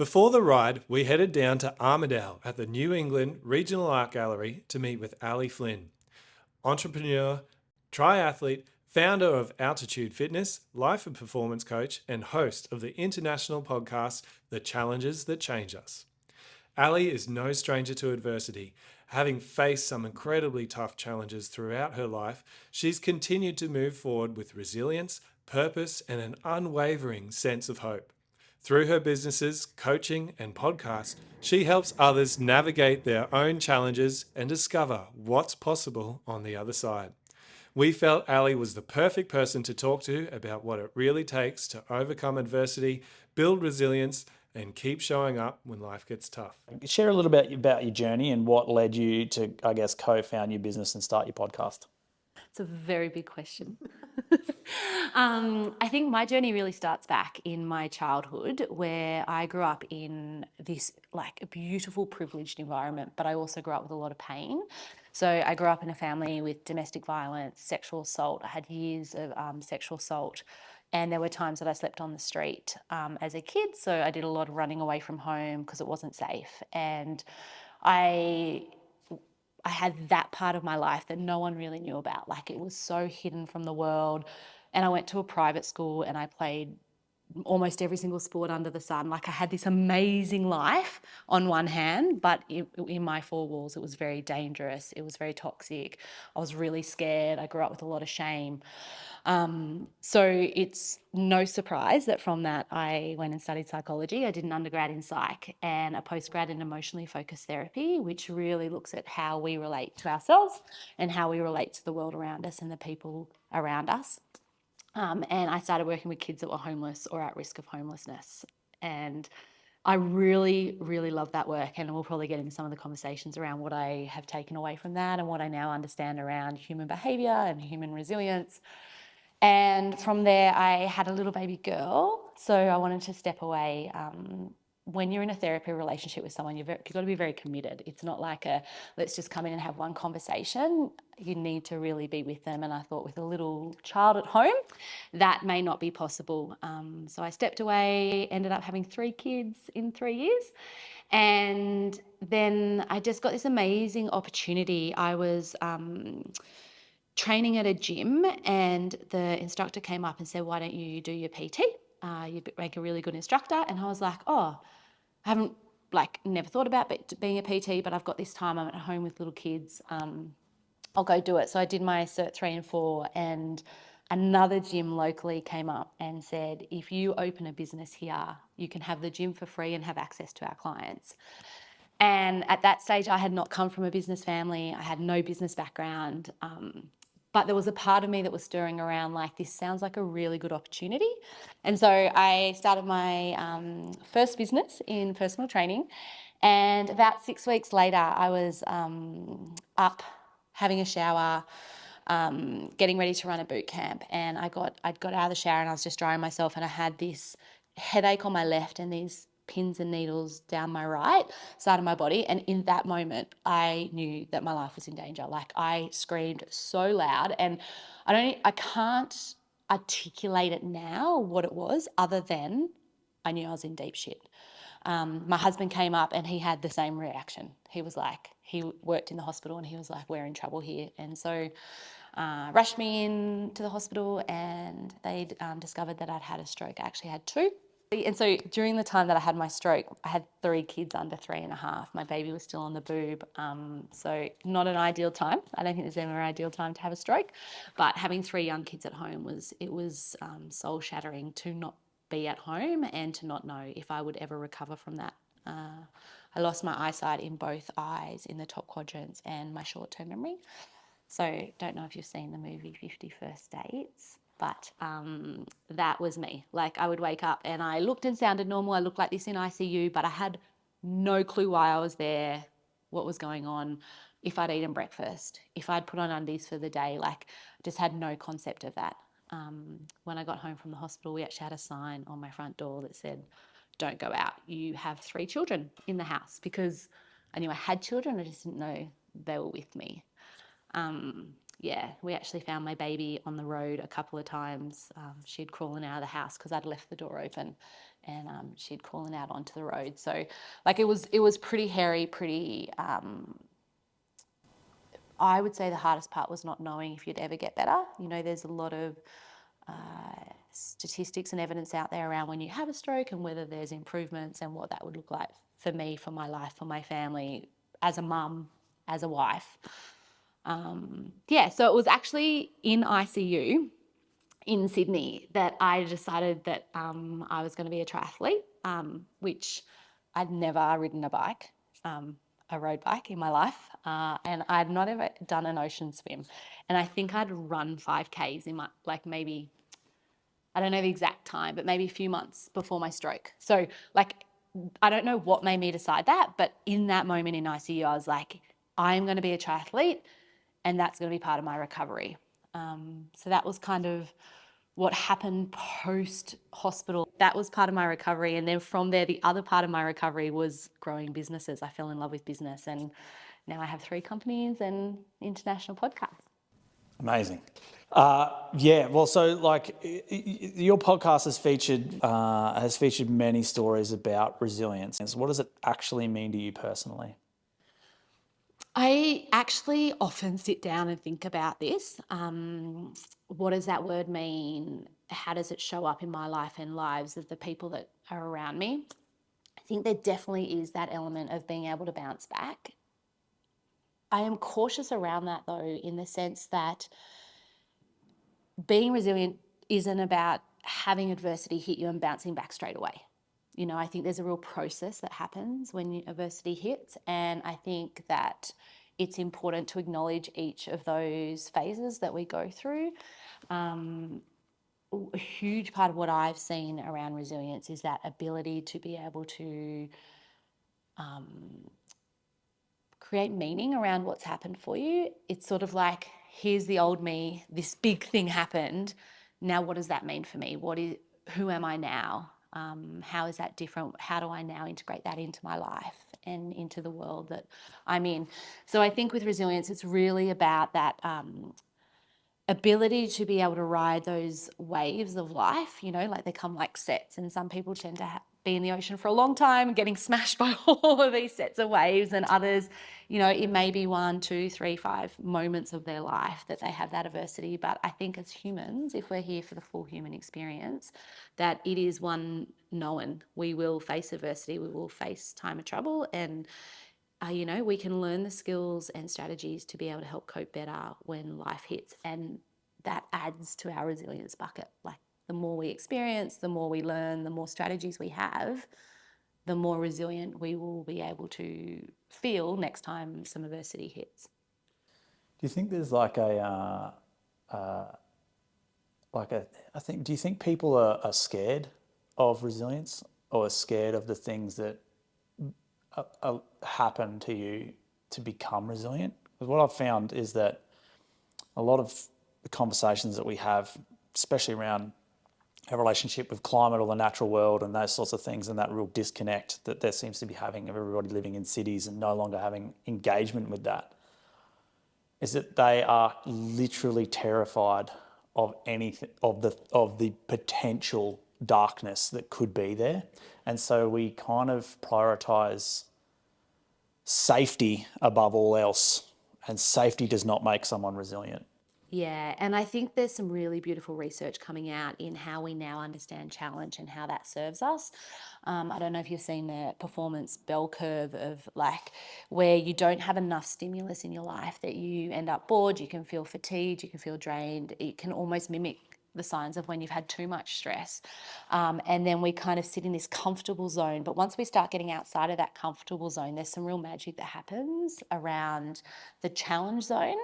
Before the ride, we headed down to Armidale at the New England Regional Art Gallery to meet with Flynn, entrepreneur, triathlete, founder of Altitude Fitness, life and performance coach, and host of the international podcast, The Challenges That Change Us. Ali is no stranger to adversity. Having faced some incredibly tough challenges throughout her life, she's continued to move forward with resilience, purpose, and an unwavering sense of hope. Through her businesses, coaching, and podcasts, she helps others navigate their own challenges and discover what's possible on the other side. We felt Ali was the perfect person to talk to about what it really takes to overcome adversity, build resilience, and keep showing up when life gets tough. Share a little bit about your journey and what led you to, I guess, co-found your business and start your podcast. It's a very big question. I think my journey really starts back in my childhood, where I grew up in this like a beautiful, privileged environment, but I also grew up with a lot of pain. So I grew up in a family with domestic violence, sexual assault. I had years of sexual assault. And there were times that I slept on the street as a kid. So I did a lot of running away from home because it wasn't safe. And I had that part of my life that no one really knew about. Like, it was so hidden from the world. And I went to a private school and I played almost every single sport under the sun. Like, I had this amazing life on one hand, but in my four walls, it was very dangerous. It was very toxic. I was really scared. I grew up with a lot of shame. So it's no surprise that from that I went and studied psychology. I did an undergrad in psych and a postgrad in emotionally focused therapy, which really looks at how we relate to ourselves and how we relate to the world around us and the people around us. And I started working with kids that were homeless or at risk of homelessness. And I really, really love that work. And we'll probably get into some of the conversations around what I have taken away from that and what I now understand around human behaviour and human resilience. And from there, I had a little baby girl. So I wanted to step away. When you're in a therapy relationship with someone, you've got to be very committed. It's not like let's just come in and have one conversation. You need to really be with them. And I thought with a little child at home, that may not be possible. So I stepped away, ended up having 3 kids in 3 years. And then I just got this amazing opportunity. I was training at a gym and the instructor came up and said, why don't you do your PT? You'd make a really good instructor. And I was like, oh, I haven't never thought about being a PT, but I've got this time, I'm at home with little kids. I'll go do it. So I did my Cert 3 and 4 and another gym locally came up and said, if you open a business here, you can have the gym for free and have access to our clients. And at that stage, I had not come from a business family. I had no business background. But there was a part of me that was stirring around like, this sounds like a really good opportunity. And so I started my first business in personal training. And about 6 weeks later, I was up having a shower, getting ready to run a boot camp. And I'd got out of the shower and I was just drying myself and I had this headache on my left and these pins and needles down my right side of my body. And in that moment, I knew that my life was in danger. Like, I screamed so loud and I can't articulate it now what it was other than I knew I was in deep shit. My husband came up and he had the same reaction. He was like, he worked in the hospital and he was like, we're in trouble here. And so rushed me in to the hospital and they'd discovered that I'd had a stroke. I actually had 2. And so during the time that I had my stroke, I had 3 kids under 3.5. My baby was still on the boob. So not an ideal time. I don't think there's ever an ideal time to have a stroke. But having 3 young kids at home was soul shattering to not be at home and to not know if I would ever recover from that. I lost my eyesight in both eyes in the top quadrants and my short-term memory. So don't know if you've seen the movie 50 First Dates. But that was me. Like, I would wake up and I looked and sounded normal. I looked like this in ICU, but I had no clue why I was there, what was going on, if I'd eaten breakfast, if I'd put on undies for the day. Like, just had no concept of that. When I got home from the hospital, we actually had a sign on my front door that said, don't go out. You have 3 children in the house, because I knew I had children. I just didn't know they were with me. yeah, we actually found my baby on the road a couple of times. She'd crawling out of the house because I'd left the door open, and she'd crawling out onto the road. So, like, it was pretty hairy, pretty. I would say the hardest part was not knowing if you'd ever get better. You know, there's a lot of statistics and evidence out there around when you have a stroke and whether there's improvements and what that would look like for me, for my life, for my family, as a mum, as a wife. Yeah, so it was actually in ICU in Sydney that I decided that I was going to be a triathlete, which I'd never ridden a bike, a road bike in my life, and I'd not ever done an ocean swim. And I think I'd run 5Ks in my, like, maybe, I don't know the exact time, but maybe a few months before my stroke. So, like, I don't know what made me decide that, but in that moment in ICU, I was like, I'm going to be a triathlete, and that's going to be part of my recovery. So that was kind of what happened post hospital. That was part of my recovery. And then from there, the other part of my recovery was growing businesses. I fell in love with business, and now I have 3 companies and international podcasts. Amazing. Yeah, well, so like your podcast has featured many stories about resilience. What does it actually mean to you personally? I actually often sit down and think about this. What does that word mean? How does it show up in my life and lives of the people that are around me? I think there definitely is that element of being able to bounce back. I am cautious around that, though, in the sense that being resilient isn't about having adversity hit you and bouncing back straight away. You know, I think there's a real process that happens when adversity hits, and I think that it's important to acknowledge each of those phases that we go through. A huge part of what I've seen around resilience is that ability to be able to create meaning around what's happened for you. It's sort of like, here's the old me, this big thing happened. Now, what does that mean for me? Who am I now? How is that different? How do I now integrate that into my life and into the world that I'm in? So I think with resilience, it's really about that ability to be able to ride those waves of life, you know, like they come like sets, and some people tend to be in the ocean for a long time getting smashed by all of these sets of waves, and others, you know, it may be 1, 2, 3, 5 moments of their life that they have that adversity. But I think as humans, if we're here for the full human experience, that it is one known. We will face adversity, we will face time of trouble, and you know, we can learn the skills and strategies to be able to help cope better when life hits. And that adds to our resilience bucket. Like, the more we experience, the more we learn, the more strategies we have, the more resilient we will be able to feel next time some adversity hits. Do you think there's like do you think people are scared of resilience, or are scared of the things that happen to you to become resilient? Because what I've found is that a lot of the conversations that we have, especially around our relationship with climate or the natural world and those sorts of things, and that real disconnect that there seems to be having of everybody living in cities and no longer having engagement with that, is that they are literally terrified of anything, of the potential darkness that could be there. And so we kind of prioritize safety above all else, and safety does not make someone resilient. Yeah, and I think there's some really beautiful research coming out in how we now understand challenge and how that serves us. I don't know if you've seen the performance bell curve of, like, where you don't have enough stimulus in your life, that you end up bored, you can feel fatigued, you can feel drained. It can almost mimic the signs of when you've had too much stress. And then we kind of sit in this comfortable zone. But once we start getting outside of that comfortable zone, there's some real magic that happens around the challenge zone.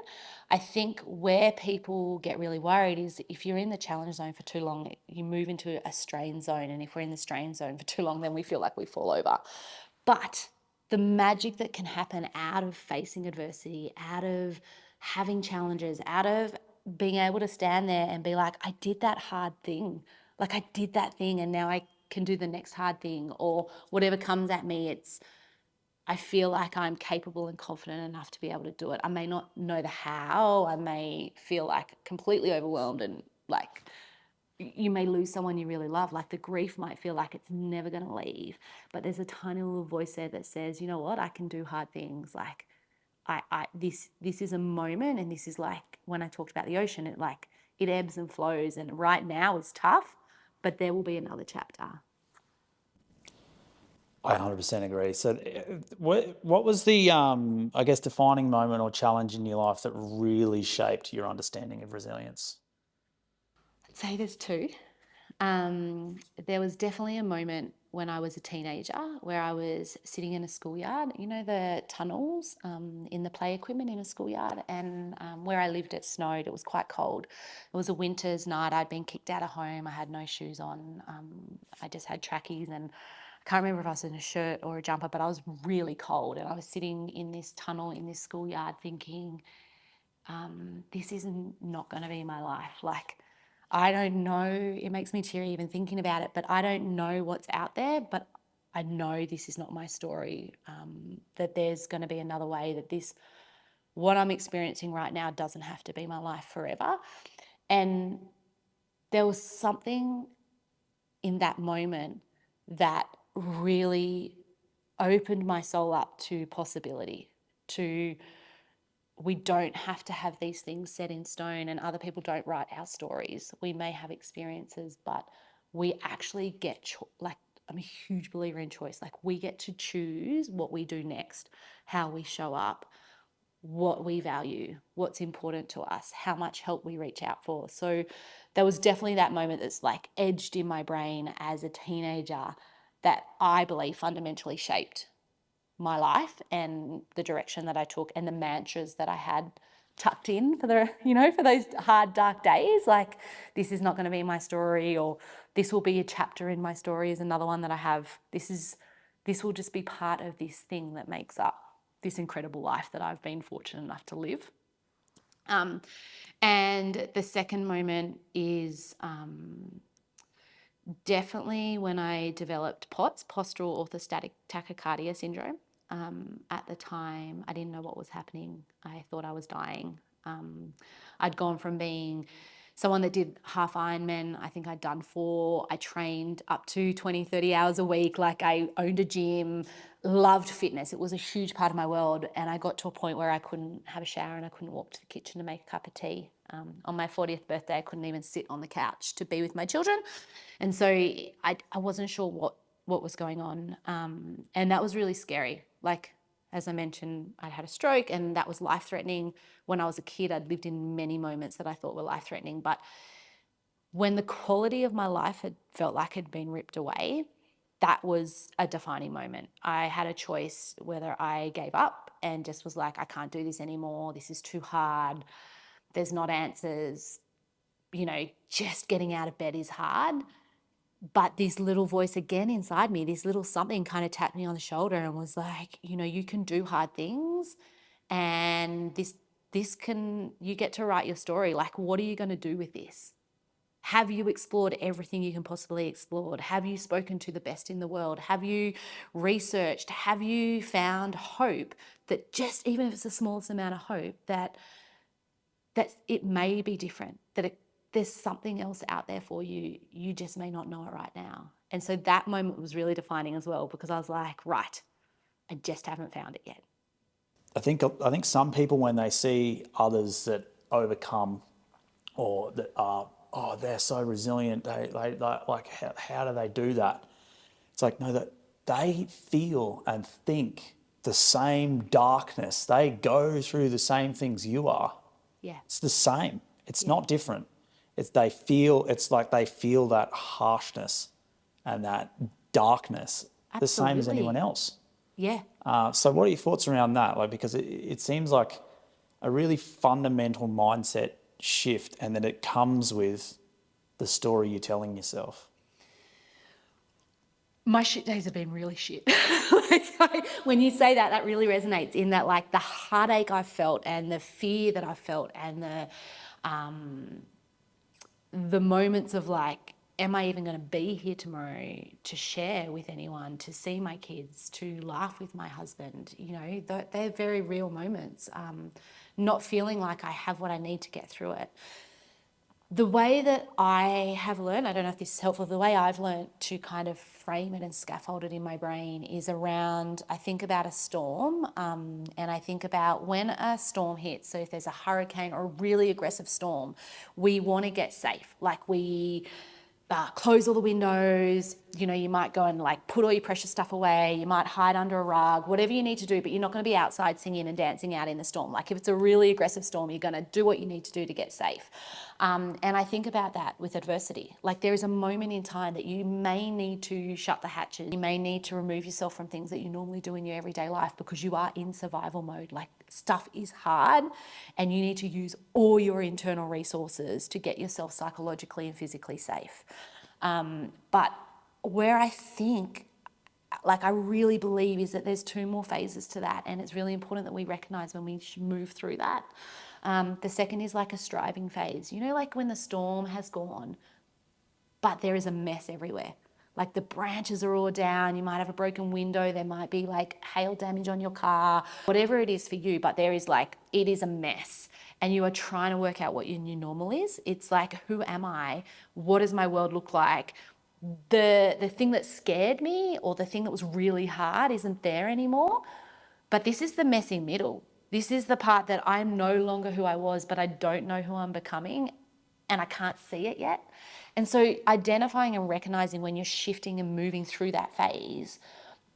I think where people get really worried is if you're in the challenge zone for too long, you move into a strain zone. And if we're in the strain zone for too long, then we feel like we fall over. But the magic that can happen out of facing adversity, out of having challenges, out of being able to stand there and be like, I did that hard thing. Like, I did that thing, and now I can do the next hard thing, or whatever comes at me. I feel like I'm capable and confident enough to be able to do it. I may not know the how. I may feel like completely overwhelmed and like you may lose someone you really love. Like the grief might feel like it's never going to leave. But there's a tiny little voice there that says, you know what, I can do hard things. Like this is a moment, and this is like when I talked about the ocean, it ebbs and flows, and right now is tough, but there will be another chapter. I 100% agree. So, what was the, I guess, defining moment or challenge in your life that really shaped your understanding of resilience? I'd say there's two. There was definitely a moment when I was a teenager where I was sitting in a schoolyard, you know, the tunnels in the play equipment in a schoolyard, and where I lived it snowed. It was quite cold. It was a winter's night. I'd been kicked out of home. I had no shoes on. I just had trackies, and I can't remember if I was in a shirt or a jumper, but I was really cold, and I was sitting in this tunnel in this schoolyard thinking, this is not going to be my life. Like, I don't know, it makes me teary even thinking about it, but I don't know what's out there, but I know this is not my story, that there's going to be another way, that what I'm experiencing right now doesn't have to be my life forever. And there was something in that moment that really opened my soul up to possibility, to we don't have to have these things set in stone, and other people don't write our stories. We may have experiences, but we actually get, like, I'm a huge believer in choice. Like, we get to choose what we do next, how we show up, what we value, what's important to us, how much help we reach out for. So there was definitely that moment that's like edged in my brain as a teenager that I believe fundamentally shaped my life and the direction that I took and the mantras that I had tucked in for for those hard, dark days. Like, this is not going to be my story, or this will be a chapter in my story is another one that I have. This will just be part of this thing that makes up this incredible life that I've been fortunate enough to live. And the second moment is definitely when I developed POTS, postural orthostatic tachycardia syndrome. At the time, I didn't know what was happening. I thought I was dying. I'd gone from being someone that did half Ironman. I think I'd done 4. I trained up to 20, 30 hours a week. Like, I owned a gym, loved fitness. It was a huge part of my world. And I got to a point where I couldn't have a shower and I couldn't walk to the kitchen to make a cup of tea. On my 40th birthday, I couldn't even sit on the couch to be with my children. And so I wasn't sure what was going on. And that was really scary. Like, as I mentioned, I'd had a stroke and that was life-threatening. When I was a kid, I'd lived in many moments that I thought were life-threatening. But when the quality of my life had felt like it had been ripped away, that was a defining moment. I had a choice whether I gave up and just was like, I can't do this anymore. This is too hard. There's not answers. Just getting out of bed is hard. But this little voice again inside me, this little something kind of tapped me on the shoulder and was like, you can do hard things, and you get to write your story. Like, what are you going to do with this? Have you explored everything you can possibly explore? Have you spoken to the best in the world? Have you researched? Have you found hope that, just even if it's the smallest amount of hope, that it may be different, that there's something else out there for you. You just may not know it right now. And so that moment was really defining as well, because I was like, right, I just haven't found it yet. I think some people, when they see others that overcome or that are, they're so resilient, they like, how do they do that? It's like, no, that they feel and think the same darkness. They go through the same things you are. Yeah. It's the same. It's not different. It's like they feel that harshness and that darkness the same as anyone else. Yeah. So what are your thoughts around that? Like, because it seems like a really fundamental mindset shift, and that it comes with the story you're telling yourself. My shit days have been really shit. When you say that, that really resonates, in that, like, the heartache I felt and the fear that I felt and the moments of, like, am I even going to be here tomorrow to share with anyone, to see my kids, to laugh with my husband? You know, they're very real moments. Not feeling like I have what I need to get through it. The way that I have learned, I don't know if this is helpful, the way I've learned to kind of frame it and scaffold it in my brain is around, I think about a storm, and I think about when a storm hits. So if there's a hurricane or a really aggressive storm, we want to get safe. Like we close all the windows, you know, you might go and like put all your precious stuff away, you might hide under a rug, whatever you need to do, but you're not going to be outside singing and dancing out in the storm. Like if it's a really aggressive storm, you're going to do what you need to do to get safe. And I think about that with adversity. Like there is a moment in time that you may need to shut the hatches. You may need to remove yourself from things that you normally do in your everyday life because you are in survival mode. Like stuff is hard and you need to use all your internal resources to get yourself psychologically and physically safe. But where I think, like I really believe, is that there's two more phases to that, and it's really important that we recognize when we move through that. The second is like a striving phase, you know, like when the storm has gone, but there is a mess everywhere. Like the branches are all down, you might have a broken window, there might be like hail damage on your car, whatever it is for you, but there is like, it is a mess. And you are trying to work out what your new normal is. It's like, who am I? What does my world look like? The thing that scared me or the thing that was really hard isn't there anymore. But this is the messy middle. This is the part that I'm no longer who I was, but I don't know who I'm becoming and I can't see it yet. And so identifying and recognizing when you're shifting and moving through that phase,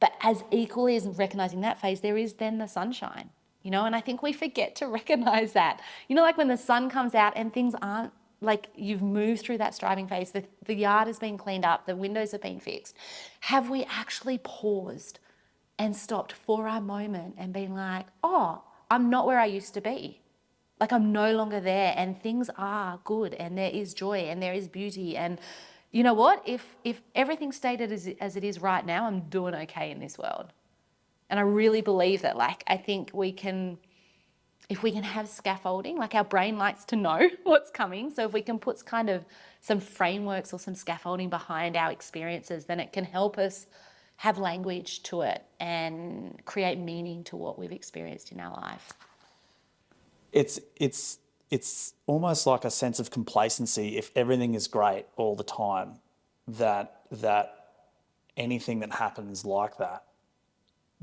but as equally as recognizing that phase, there is then the sunshine, you know, and I think we forget to recognize that. You know, like when the sun comes out and things aren't like you've moved through that striving phase, the yard has been cleaned up, the windows have been fixed. Have we actually paused and stopped for a moment and been like, oh, I'm not where I used to be. Like I'm no longer there and things are good and there is joy and there is beauty. And you know what? If everything stayed as it is right now, I'm doing okay in this world. And I really believe that, like, I think we can, if we can have scaffolding, like our brain likes to know what's coming. So if we can put kind of some frameworks or some scaffolding behind our experiences, then it can help us have language to it and create meaning to what we've experienced in our life. It's almost like a sense of complacency if everything is great all the time, that anything that happens like that,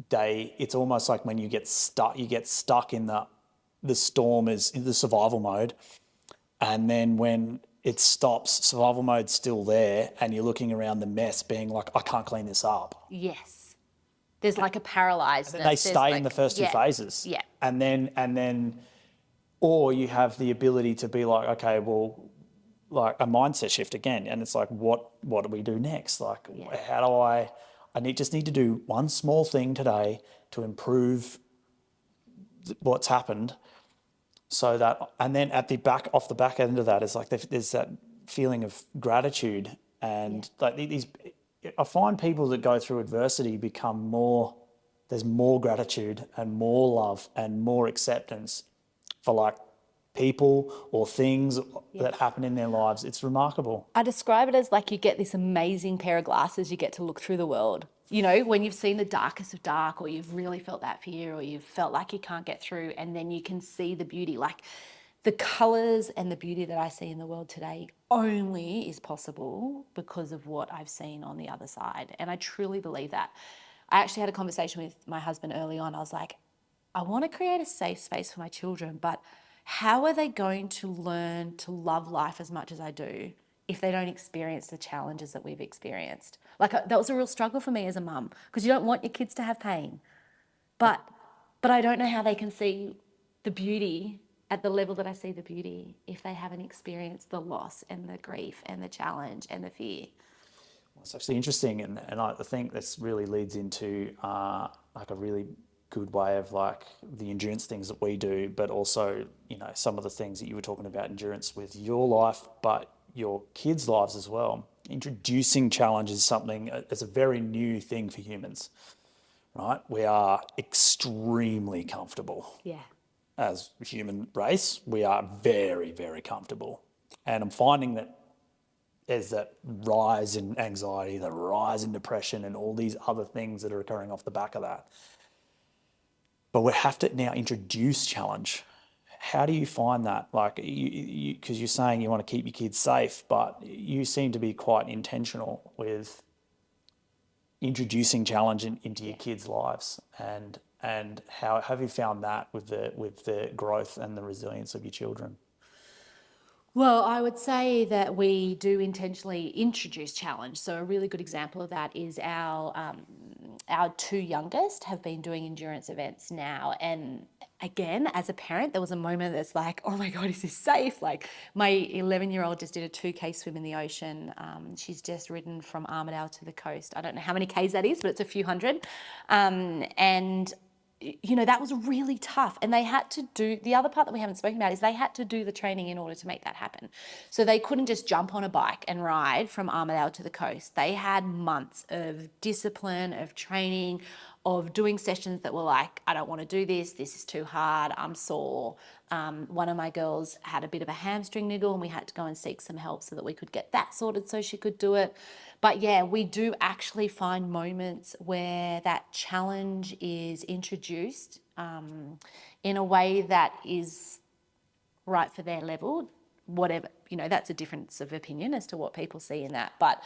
it's almost like when you get stuck in the storm is in the survival mode, and then when it stops, survival mode's still there, and you're looking around the mess being like, I can't clean this up. Yes. There's like a paralyzedness. They stay in the first two phases. Yeah. And then, or you have the ability to be like, okay, well, like a mindset shift again. And it's like, what do we do next? Like, how do I just need to do one small thing today to improve what's happened, so that, and then off the back end of that is like, there's that feeling of gratitude. And like I find people that go through adversity there's more gratitude and more love and more acceptance for like people or things that happen in their lives. It's remarkable. I describe it as like you get this amazing pair of glasses, you get to look through the world. You know, when you've seen the darkest of dark, or you've really felt that fear, or you've felt like you can't get through, and then you can see the beauty. Like the colours and the beauty that I see in the world today only is possible because of what I've seen on the other side. And I truly believe that. I actually had a conversation with my husband early on. I was like, I want to create a safe space for my children, but how are they going to learn to love life as much as I do if they don't experience the challenges that we've experienced? Like that was a real struggle for me as a mum, because you don't want your kids to have pain. But I don't know how they can see the beauty at the level that I see the beauty if they haven't experienced the loss and the grief and the challenge and the fear. It's actually interesting, and I think this really leads into like a really good way of like the endurance things that we do, but also, you know, some of the things that you were talking about, endurance with your life, but your kids' lives as well. Introducing challenge is something, it's a very new thing for humans, right? We are extremely comfortable. Yeah. As a human race, we are very, very comfortable. And I'm finding that there's that rise in anxiety, the rise in depression, and all these other things that are occurring off the back of that. But we have to now introduce challenge. How do you find that? Like, because you're saying you want to keep your kids safe, but you seem to be quite intentional with introducing challenge into your kids' lives. And how have you found that with the growth and the resilience of your children? Well, I would say that we do intentionally introduce challenge. So a really good example of that is our two youngest have been doing endurance events now. And again, as a parent, there was a moment that's like, oh my God, is this safe? Like my 11-year-old just did a 2K swim in the ocean. She's just ridden from Armidale to the coast. I don't know how many Ks that is, but it's a few hundred. And you know, that was really tough. And they had to do, the other part that we haven't spoken about is they had to do the training in order to make that happen. So they couldn't just jump on a bike and ride from Armidale to the coast. They had months of discipline, of training, of doing sessions that were like, I don't want to do this is too hard, I'm sore. One of my girls had a bit of a hamstring niggle and we had to go and seek some help so that we could get that sorted so she could do it. But yeah, we do actually find moments where that challenge is introduced in a way that is right for their level, whatever, you know, that's a difference of opinion as to what people see in that, but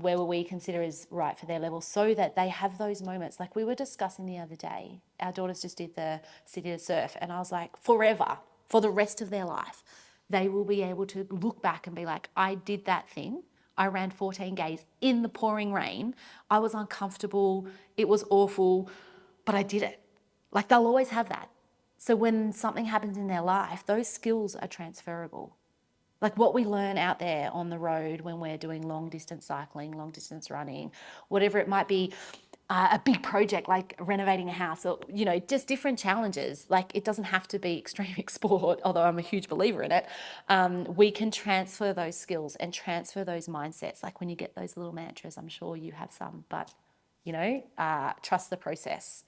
where we consider is right for their level so that they have those moments. Like we were discussing the other day, our daughters just did the City to Surf, and I was like, forever, for the rest of their life, they will be able to look back and be like, I did that thing. I ran 14 Ks in the pouring rain. I was uncomfortable. It was awful, but I did it. Like they'll always have that. So when something happens in their life, those skills are transferable. Like what we learn out there on the road when we're doing long distance cycling, long distance running, whatever it might be, a big project like renovating a house or, you know, just different challenges. Like it doesn't have to be extreme sport, although I'm a huge believer in it. We can transfer those skills and transfer those mindsets. Like when you get those little mantras, I'm sure you have some, but, you know, trust the process.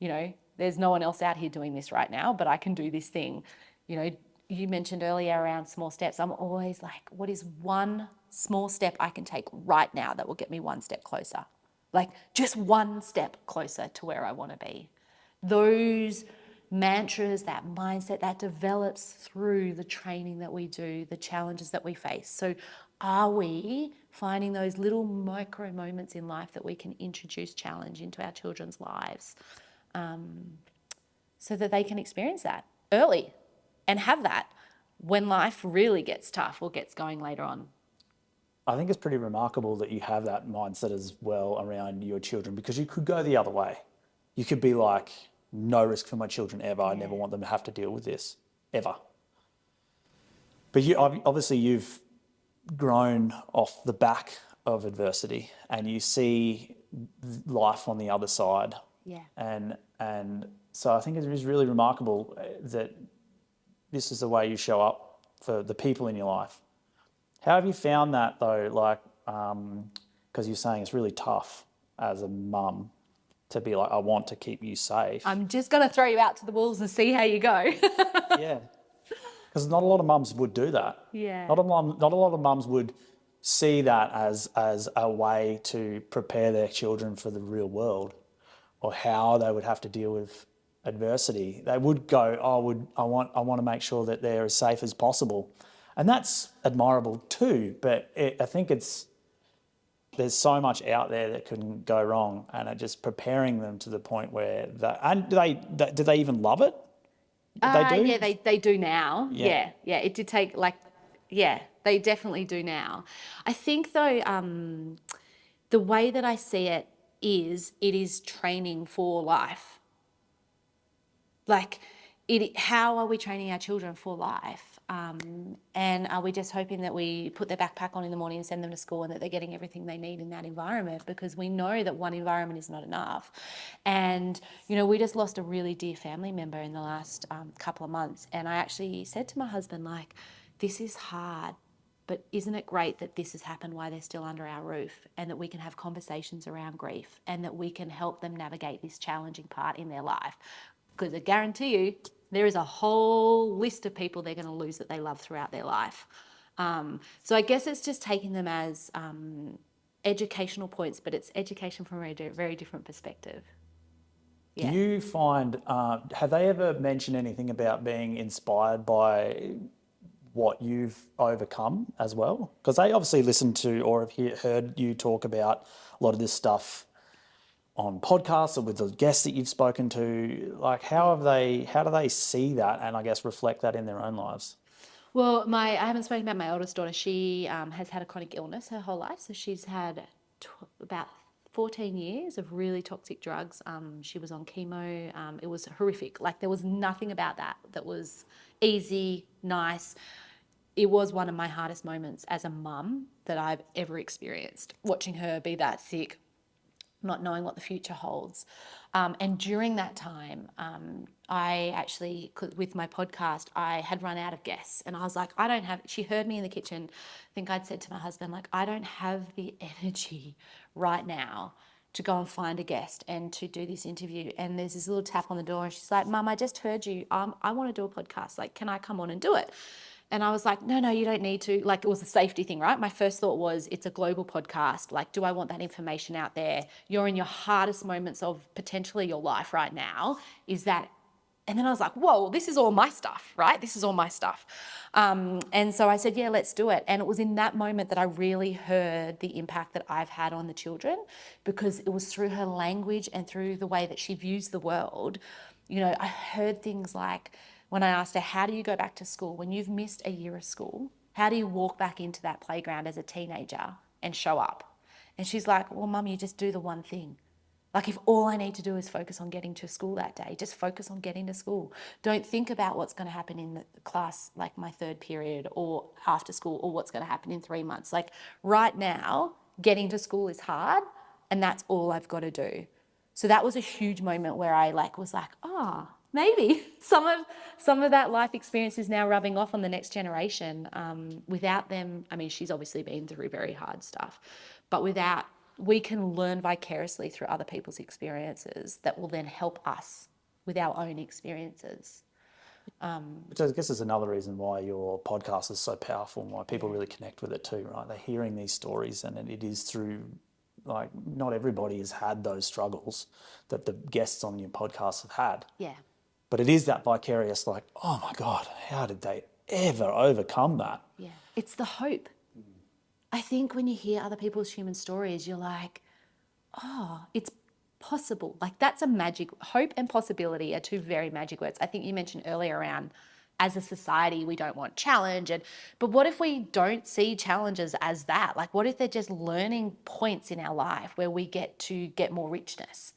You know, there's no one else out here doing this right now, but I can do this thing. You know, you mentioned earlier around small steps. I'm always like, what is one small step I can take right now that will get me one step closer? Like just one step closer to where I want to be. Those mantras, that mindset, that develops through the training that we do, the challenges that we face. So are we finding those little micro moments in life that we can introduce challenge into our children's lives so that they can experience that early and have that when life really gets tough or gets going later on? I think it's pretty remarkable that you have that mindset as well around your children, because you could go the other way. You could be like, no risk for my children ever. I never want them to have to deal with this ever. But you've grown off the back of adversity and you see life on the other side. Yeah. And so I think it is really remarkable that this is the way you show up for the people in your life. How have you found that though? Like, because you're saying it's really tough as a mum to be like, I want to keep you safe. I'm just going to throw you out to the wolves and see how you go. Yeah. Because not a lot of mums would do that. Yeah. Not a lot of mums would see that as a way to prepare their children for the real world or how they would have to deal with adversity. They would go, I want to make sure that they're as safe as possible. And that's admirable too, but I think there's so much out there that can go wrong, and just preparing them to the point where do they even love it? They do? Yeah, they do now. Yeah. Yeah. It did take they definitely do now. I think though, the way that I see it is training for life. Like, how are we training our children for life? And are we just hoping that we put their backpack on in the morning and send them to school and that they're getting everything they need in that environment? Because we know that one environment is not enough. And, you know, we just lost a really dear family member in the last couple of months. And I actually said to my husband, like, this is hard, but isn't it great that this has happened while they're still under our roof, and that we can have conversations around grief and that we can help them navigate this challenging part in their life? Because I guarantee you, there is a whole list of people they're going to lose that they love throughout their life. So I guess it's just taking them as educational points, but it's education from a very different perspective. Do Yeah. you find, have they ever mentioned anything about being inspired by what you've overcome as well? Because they obviously listen to or have heard you talk about a lot of this stuff on podcasts or with the guests that you've spoken to. Like, how do they see that and I guess reflect that in their own lives? Well, I haven't spoken about my oldest daughter. She has had a chronic illness her whole life. So she's had about 14 years of really toxic drugs. She was on chemo. It was horrific. Like there was nothing about that was easy, nice. It was one of my hardest moments as a mum that I've ever experienced, watching her be that sick, not knowing what the future holds. And during that time, I actually, with my podcast, I had run out of guests and I was like, I don't have, she heard me in the kitchen. I think I'd said to my husband, like, I don't have the energy right now to go and find a guest and to do this interview. And there's this little tap on the door and she's like, Mum, I just heard you. I want to do a podcast. Like, can I come on and do it? And I was like, no, you don't need to. Like, it was a safety thing, right? My first thought was, it's a global podcast. Like, do I want that information out there? You're in your hardest moments of potentially your life right now. Is that? And then I was like, whoa, this is all my stuff, right? This is all my stuff. And so I said, yeah, let's do it. And it was in that moment that I really heard the impact that I've had on the children, because it was through her language and through the way that she views the world. You know, I heard things like, when I asked her, how do you go back to school? When you've missed a year of school, how do you walk back into that playground as a teenager and show up? And she's like, well, Mum, you just do the one thing. Like, if all I need to do is focus on getting to school that day, just focus on getting to school. Don't think about what's going to happen in the class, like my third period or after school, or what's going to happen in 3 months. Like right now, getting to school is hard and that's all I've got to do. So that was a huge moment where I was like, oh, maybe some of that life experience is now rubbing off on the next generation. Without them, I mean, she's obviously been through very hard stuff, but we can learn vicariously through other people's experiences that will then help us with our own experiences. Which I guess is another reason why your podcast is so powerful and why people really connect with it too, right? They're hearing these stories and it is through, like, not everybody has had those struggles that the guests on your podcast have had. Yeah. But it is that vicarious, like, oh my God, how did they ever overcome that? Yeah. It's the hope. I think when you hear other people's human stories, you're like, oh, it's possible. Like that's a magic. Hope and possibility are two very magic words. I think you mentioned earlier around, as a society, we don't want challenge. But what if we don't see challenges as that? Like what if they're just learning points in our life where we get to get more richness?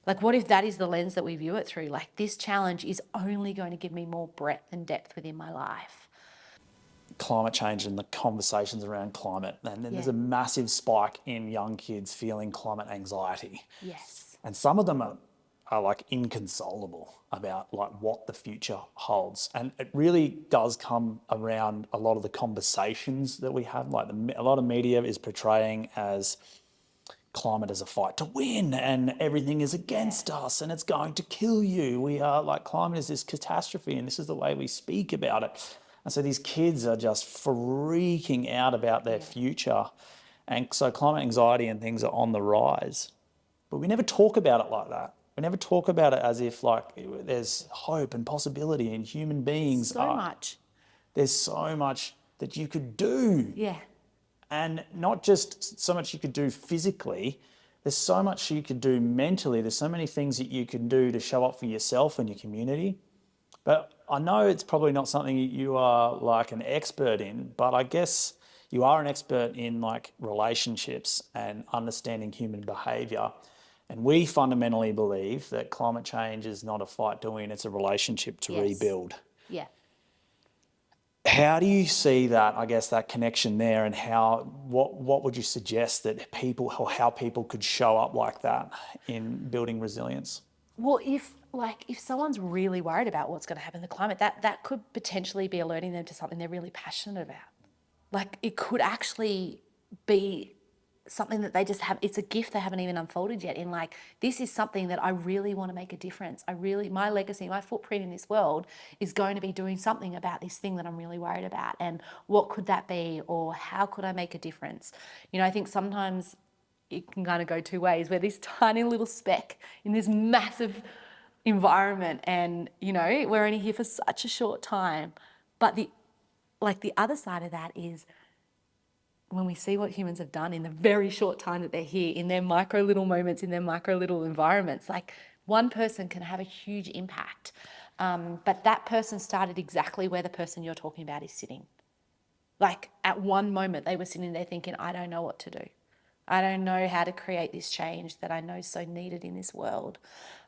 Like what if that is the lens that we view it through? Like this challenge is only going to give me more breadth and depth within my life. Climate change and the conversations around climate. And then there's a massive spike in young kids feeling climate anxiety. Yes. And some of them are like inconsolable about like what the future holds. And it really does come around a lot of the conversations that we have. Like a lot of media is portraying as climate as a fight to win and everything is against us and it's going to kill you. We are like, climate is this catastrophe and this is the way we speak about it. And so these kids are just freaking out about their future. And so climate anxiety and things are on the rise. But we never talk about it like that. We never talk about it as if like there's hope and possibility and human beings Much. There's so much that you could do. Yeah. And not just so much you could do physically, there's so much you could do mentally. There's so many things that you can do to show up for yourself and your community. But I know it's probably not something you are like an expert in, but I guess you are an expert in like relationships and understanding human behaviour. And we fundamentally believe that climate change is not a fight to win, it's a relationship to rebuild. Yeah. How do you see that, I guess, that connection there, and what would you suggest that people, or how people could show up like that in building resilience? Well, if someone's really worried about what's going to happen in the climate, that could potentially be alerting them to something they're really passionate about. Like it could actually be something that they just have, it's a gift they haven't even unfolded yet, in like, this is something that I really want to make a difference. My legacy, my footprint in this world is going to be doing something about this thing that I'm really worried about. And what could that be? Or how could I make a difference? You know, I think sometimes it can kind of go two ways, where this tiny little speck in this massive environment, and, you know, we're only here for such a short time. But the other side of that is, when we see what humans have done in the very short time that they're here, in their micro little moments, in their micro little environments, like, one person can have a huge impact. But that person started exactly where the person you're talking about is sitting. Like, at one moment they were sitting there thinking, I don't know what to do. I don't know how to create this change that I know is so needed in this world.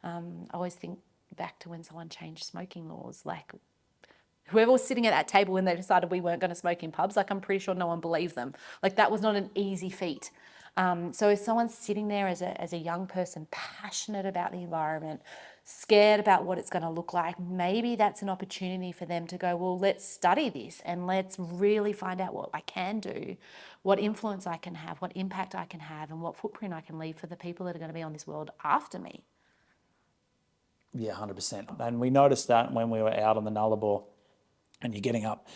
I always think back to when someone changed smoking laws. Like, whoever was sitting at that table when they decided we weren't going to smoke in pubs, like, I'm pretty sure no one believed them. Like, that was not an easy feat. So if someone's sitting there as a young person, passionate about the environment, scared about what it's going to look like, maybe that's an opportunity for them to go, well, let's study this and let's really find out what I can do, what influence I can have, what impact I can have, and what footprint I can leave for the people that are going to be on this world after me. Yeah, 100%. And we noticed that when we were out on the Nullarbor, and you're getting up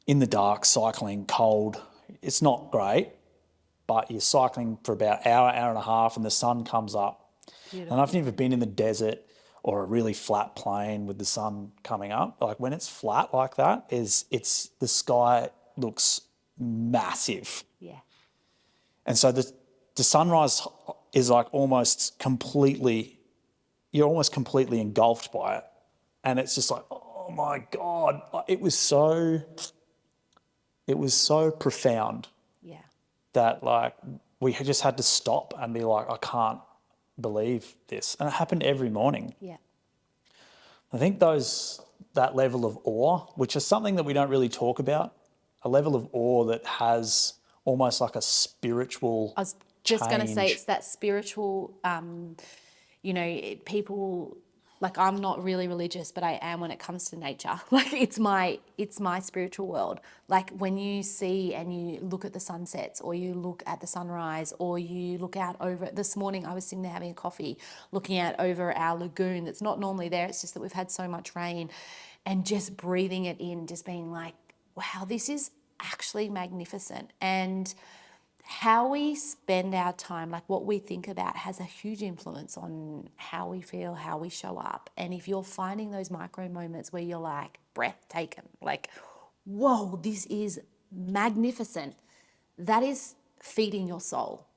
in the dark, cycling, cold. It's not great, but you're cycling for about an hour, hour and a half, and the sun comes up. Beautiful. And I've never been in the desert or a really flat plain with the sun coming up. Like, when it's flat like that, it's the sky looks massive. Yeah. And so the sunrise is like you're almost completely engulfed by it. And it's just like, oh my God, it was so profound. Yeah. That, like, we just had to stop and be like, I can't believe this. And it happened every morning. Yeah. I think that level of awe, which is something that we don't really talk about, a level of awe that has almost like a spiritual I was just going to say, change. it's that spiritual, you know, people, like, I'm not really religious, but I am when it comes to nature. Like, it's my spiritual world. Like, when you see and you look at the sunsets, or you look at the sunrise, or you look out over it. This morning I was sitting there having a coffee, looking out over our lagoon that's not normally there. It's just that we've had so much rain, and just breathing it in, just being like, wow, this is actually magnificent. And how we spend our time, like what we think about, has a huge influence on how we feel, how we show up. And if you're finding those micro moments where you're like breathtaking, like, whoa, this is magnificent, that is feeding your soul.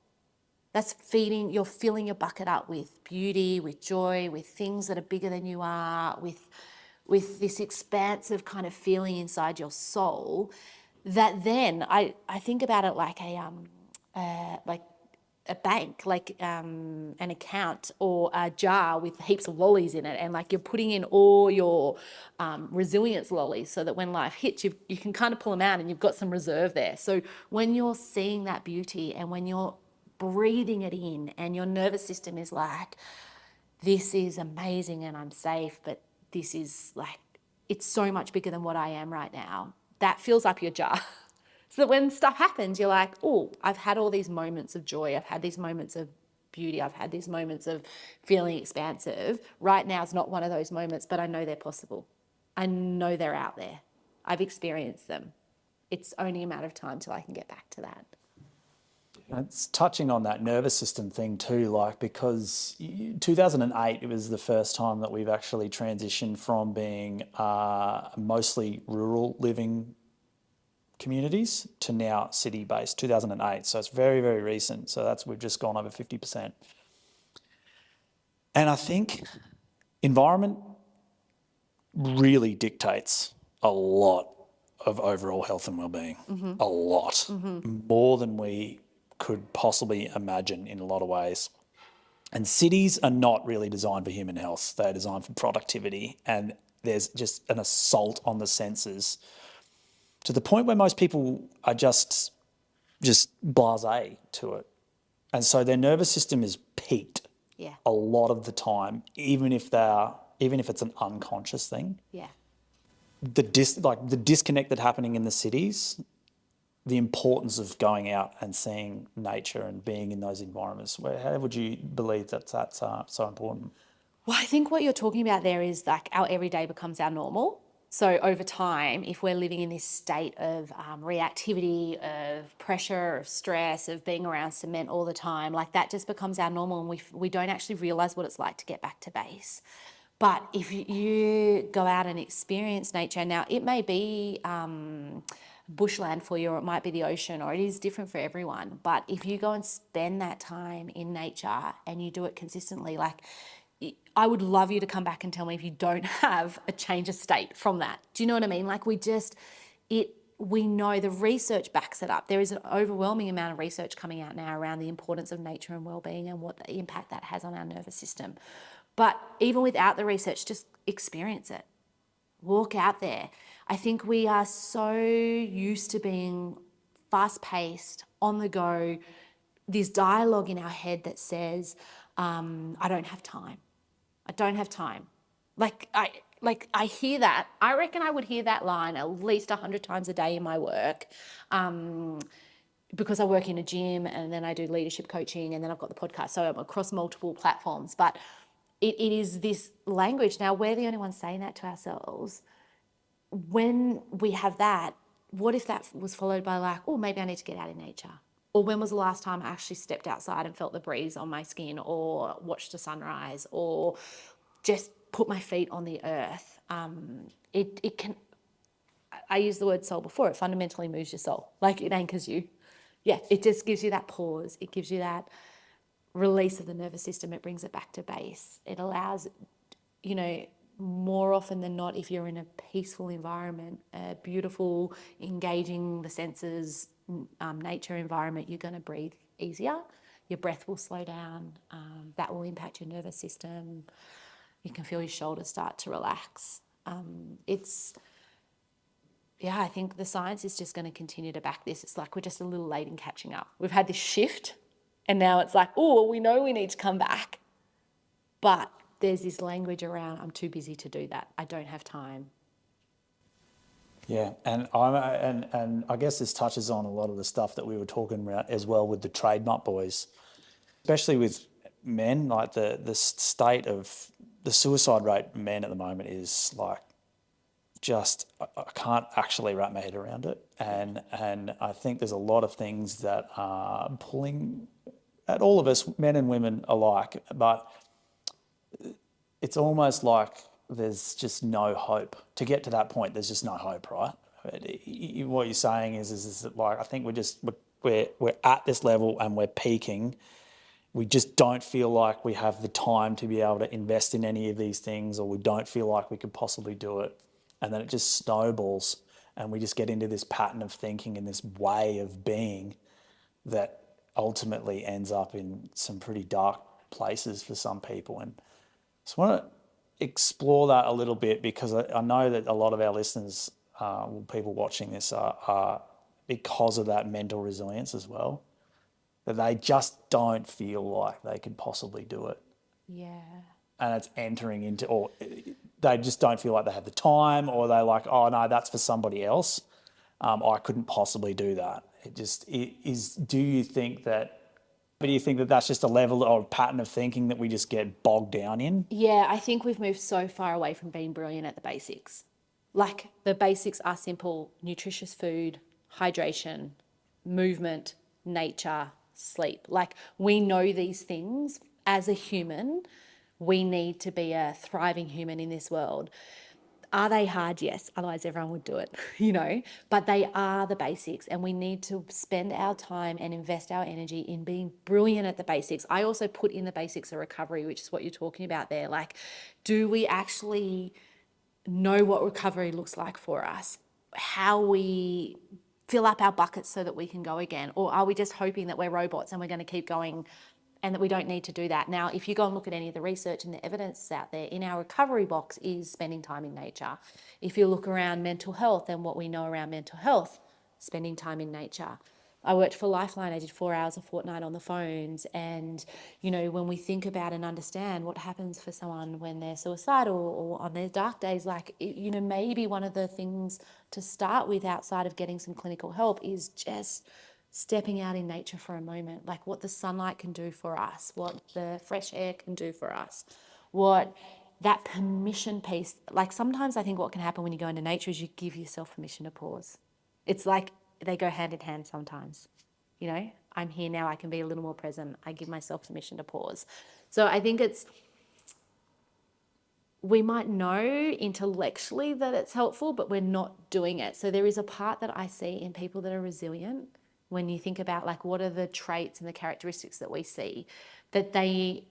You're filling your bucket up with beauty, with joy, with things that are bigger than you are, with this expansive kind of feeling inside your soul. That then I think about it like a bank, like an account or a jar with heaps of lollies in it, and like you're putting in all your resilience lollies, so that when life hits you, you can kind of pull them out and you've got some reserve there. So when you're seeing that beauty, and when you're breathing it in, and your nervous system is like, this is amazing and I'm safe, but this is like, it's so much bigger than what I am right now, that fills up your jar. So that when stuff happens, you're like, oh, I've had all these moments of joy. I've had these moments of beauty. I've had these moments of feeling expansive. Right now is not one of those moments, but I know they're possible. I know they're out there. I've experienced them. It's only a matter of time till I can get back to that. It's touching on that nervous system thing too, like, because 2008, it was the first time that we've actually transitioned from being mostly rural living communities to now city-based, 2008. So it's very, very recent. So we've just gone over 50%. And I think environment really dictates a lot of overall health and well-being. Mm-hmm. A lot. Mm-hmm. More than we could possibly imagine in a lot of ways. And cities are not really designed for human health. They're designed for productivity, and there's just an assault on the senses to the point where most people are just blasé to it. And so their nervous system is peaked a lot of the time, even if it's an unconscious thing. Yeah. The disconnect that's happening in the cities the importance of going out and seeing nature and being in those environments? How would you believe that that's so important? Well, I think what you're talking about there is like our everyday becomes our normal. So over time, if we're living in this state of reactivity, of pressure, of stress, of being around cement all the time, like that just becomes our normal, and we don't actually realize what it's like to get back to base. But if you go out and experience nature, now it may be bushland for you, or it might be the ocean, or it is different for everyone. But if you go and spend that time in nature and you do it consistently, like I would love you to come back and tell me if you don't have a change of state from that. Do you know what I mean? Like we know the research backs it up. There is an overwhelming amount of research coming out now around the importance of nature and well-being and what the impact that has on our nervous system. But even without the research, just experience it. Walk out there. I think we are so used to being fast-paced, on the go, this dialogue in our head that says, I don't have time. I don't have time. I hear that. I reckon I would hear that line at least 100 times a day in my work, because I work in a gym and then I do leadership coaching and then I've got the podcast. So I'm across multiple platforms. But it is this language. Now, we're the only ones saying that to ourselves. When we have that, what if that was followed by like, oh, maybe I need to get out in nature? Or when was the last time I actually stepped outside and felt the breeze on my skin, or watched a sunrise, or just put my feet on the earth? It can, I used the word soul before, it fundamentally moves your soul. Like it anchors you. Yeah, it just gives you that pause. It gives you that release of the nervous system. It brings it back to base. It allows, more often than not, if you're in a peaceful environment, a beautiful, engaging the senses, nature environment, you're going to breathe easier. Your breath will slow down. That will impact your nervous system. You can feel your shoulders start to relax. I think the science is just going to continue to back this. It's like we're just a little late in catching up. We've had this shift, and now it's like, oh, well, we know we need to come back. But there's this language around, I'm too busy to do that. I don't have time. Yeah, and I guess this touches on a lot of the stuff that we were talking about as well with the trade nut boys, especially with men. Like the state of the suicide rate of men at the moment is like just I can't actually wrap my head around it, and I think there's a lot of things that are pulling at all of us, men and women alike, but it's almost like there's just no hope. To get to that point, there's just no hope, right? What you're saying is that, like, I think we're at this level and we're peaking. We just don't feel like we have the time to be able to invest in any of these things, or we don't feel like we could possibly do it. And then it just snowballs and we just get into this pattern of thinking and this way of being that ultimately ends up in some pretty dark places for some people. And so I want to explore that a little bit, because I know that a lot of our listeners, people watching this, are because of that mental resilience as well, that they just don't feel like they could possibly do it. Yeah. And it's entering into, or they just don't feel like they have the time, or they're like, oh no, that's for somebody else. I couldn't possibly do that. Do you think that that's just a level or pattern of thinking that we just get bogged down in? Yeah, I think we've moved so far away from being brilliant at the basics. Like the basics are simple: nutritious food, hydration, movement, nature, sleep. Like we know these things as a human. We need to be a thriving human in this world. Are they hard? Yes, otherwise everyone would do it, but they are the basics, and we need to spend our time and invest our energy in being brilliant at the basics. I also put in the basics of recovery, which is what you're talking about there. Like, do we actually know what recovery looks like for us? How we fill up our buckets so that we can go again? Or are we just hoping that we're robots and we're going to keep going and that we don't need to do that? Now, if you go and look at any of the research and the evidence out there, in our recovery box is spending time in nature. If you look around mental health and what we know around mental health, spending time in nature. I worked for Lifeline. I did 4 hours a fortnight on the phones. And, you know, when we think about and understand what happens for someone when they're suicidal or on their dark days, like, you know, maybe one of the things to start with outside of getting some clinical help is just stepping out in nature for a moment, like what the sunlight can do for us, what the fresh air can do for us, what that permission piece, like sometimes I think what can happen when you go into nature is you give yourself permission to pause. It's like they go hand in hand sometimes. You know, I'm here now, I can be a little more present. I give myself permission to pause. So I think we might know intellectually that it's helpful, but we're not doing it. So there is a part that I see in people that are resilient when you think about like what are the traits and the characteristics that we see, that they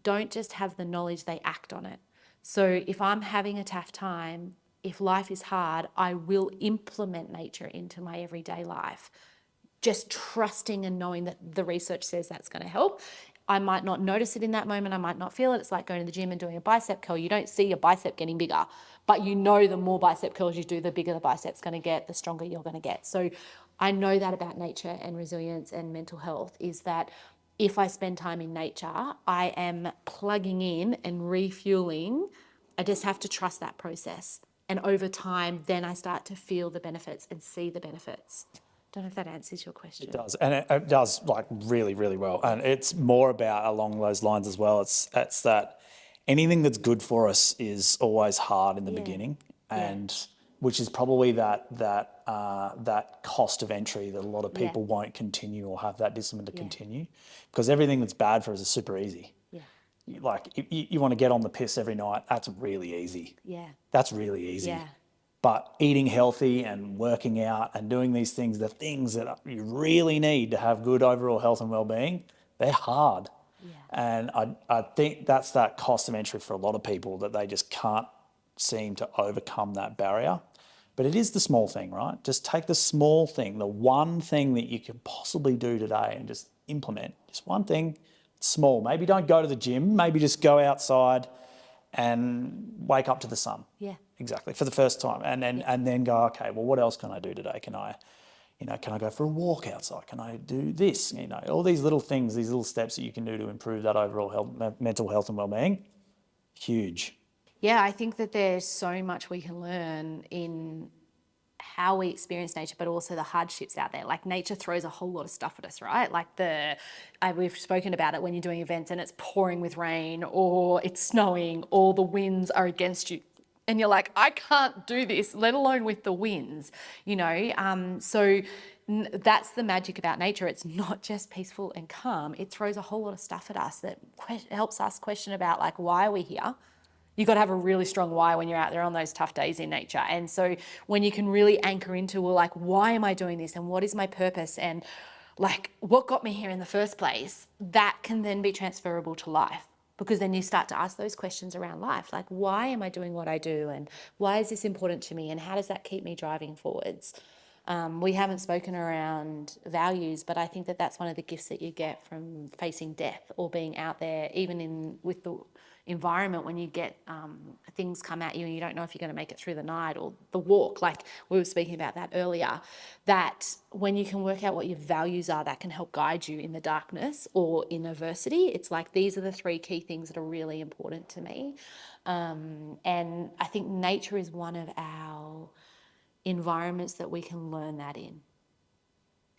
don't just have the knowledge, they act on it. So if I'm having a tough time, if life is hard, I will implement nature into my everyday life, just trusting and knowing that the research says that's going to help. I might not notice it in that moment. I might not feel it. It's like going to the gym and doing a bicep curl. You don't see your bicep getting bigger, but you know the more bicep curls you do, the bigger the bicep's going to get, the stronger you're going to get. So I know that about nature and resilience and mental health is that if I spend time in nature, I am plugging in and refueling. I just have to trust that process. And over time, then I start to feel the benefits and see the benefits. Don't know if that answers your question. It does, and it does like really, really well. And it's more about along those lines as well. It's that anything that's good for us is always hard in the beginning, and which is probably that cost of entry that a lot of people won't continue or have that discipline to continue, because everything that's bad for us is super easy. Like you want to get on the piss every night, that's really easy. That's really easy. But eating healthy and working out and doing these things, the things that you really need to have good overall health and well-being, they're hard. And I think that's that cost of entry for a lot of people, that they just can't seem to overcome that barrier. But it is the small thing, right? Just take the small thing, the one thing that you can possibly do today and just implement. Just one thing, small. Maybe don't go to the gym. Maybe just go outside and wake up to the sun. Exactly, for the first time. And then go, okay, well, what else can I do today? Can I go for a walk outside? Can I do this? All these little things, these little steps that you can do to improve that overall health, mental health and well-being, huge. Yeah, I think that there's so much we can learn in how we experience nature, but also the hardships out there. Like nature throws a whole lot of stuff at us, right? Like we've spoken about it when you're doing events and it's pouring with rain or it's snowing or the winds are against you. And you're like, I can't do this, let alone with the winds, So that's the magic about nature. It's not just peaceful and calm. It throws a whole lot of stuff at us that helps us question about like, why are we here? You've got to have a really strong why when you're out there on those tough days in nature. And so when you can really anchor into, well, like, why am I doing this? And what is my purpose? And like, what got me here in the first place? That can then be transferable to life, because then you start to ask those questions around life. Like, why am I doing what I do? And why is this important to me? And how does that keep me driving forwards? We haven't spoken around values, but I think that that's one of the gifts that you get from facing death or being out there, even with the environment, when you get things come at you and you don't know if you're going to make it through the night, or the walk, like we were speaking about that earlier, that when you can work out what your values are, that can help guide you in the darkness or in adversity. It's like, these are the three key things that are really important to me. And I think nature is one of our environments that we can learn that in.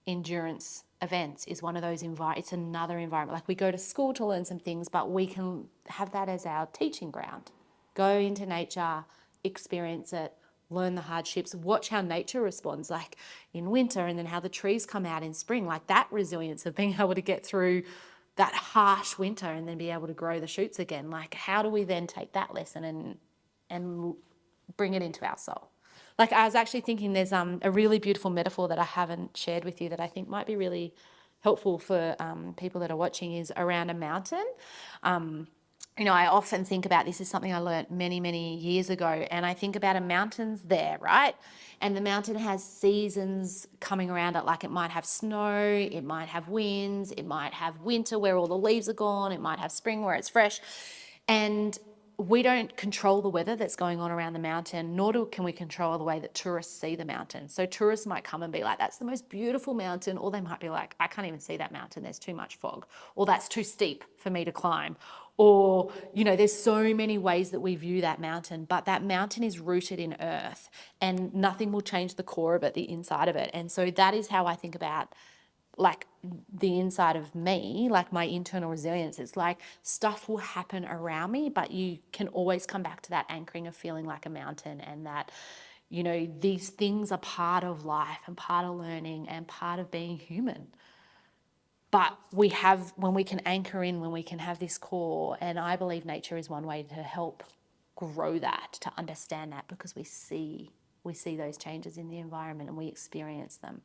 Endurance events is one of those it's another environment. Like, we go to school to learn some things, but we can have that as our teaching ground. Go into nature, experience it, learn the hardships, watch how nature responds, like in winter, and then how the trees come out in spring, like that resilience of being able to get through that harsh winter and then be able to grow the shoots again. Like, how do we then take that lesson and bring it into our soul? Like, I was actually thinking there's a really beautiful metaphor that I haven't shared with you that I think might be really helpful for people that are watching, is around a mountain. I often think about, this is something I learned many, many years ago, and I think about a mountain's there, right? And the mountain has seasons coming around it. Like, it might have snow, it might have winds, it might have winter where all the leaves are gone, it might have spring where it's fresh. And we don't control the weather that's going on around the mountain, nor can we control the way that tourists see the mountain. So tourists might come and be like, that's the most beautiful mountain, or they might be like, I can't even see that mountain, there's too much fog, or that's too steep for me to climb. Or, there's so many ways that we view that mountain, but that mountain is rooted in earth and nothing will change the core of it, the inside of it. And so that is how I think about like the inside of me, like my internal resilience. It's like stuff will happen around me, but you can always come back to that anchoring of feeling like a mountain, and that, these things are part of life and part of learning and part of being human. But when we can anchor in, when we can have this core, and I believe nature is one way to help grow that, to understand that, because we see those changes in the environment and we experience them.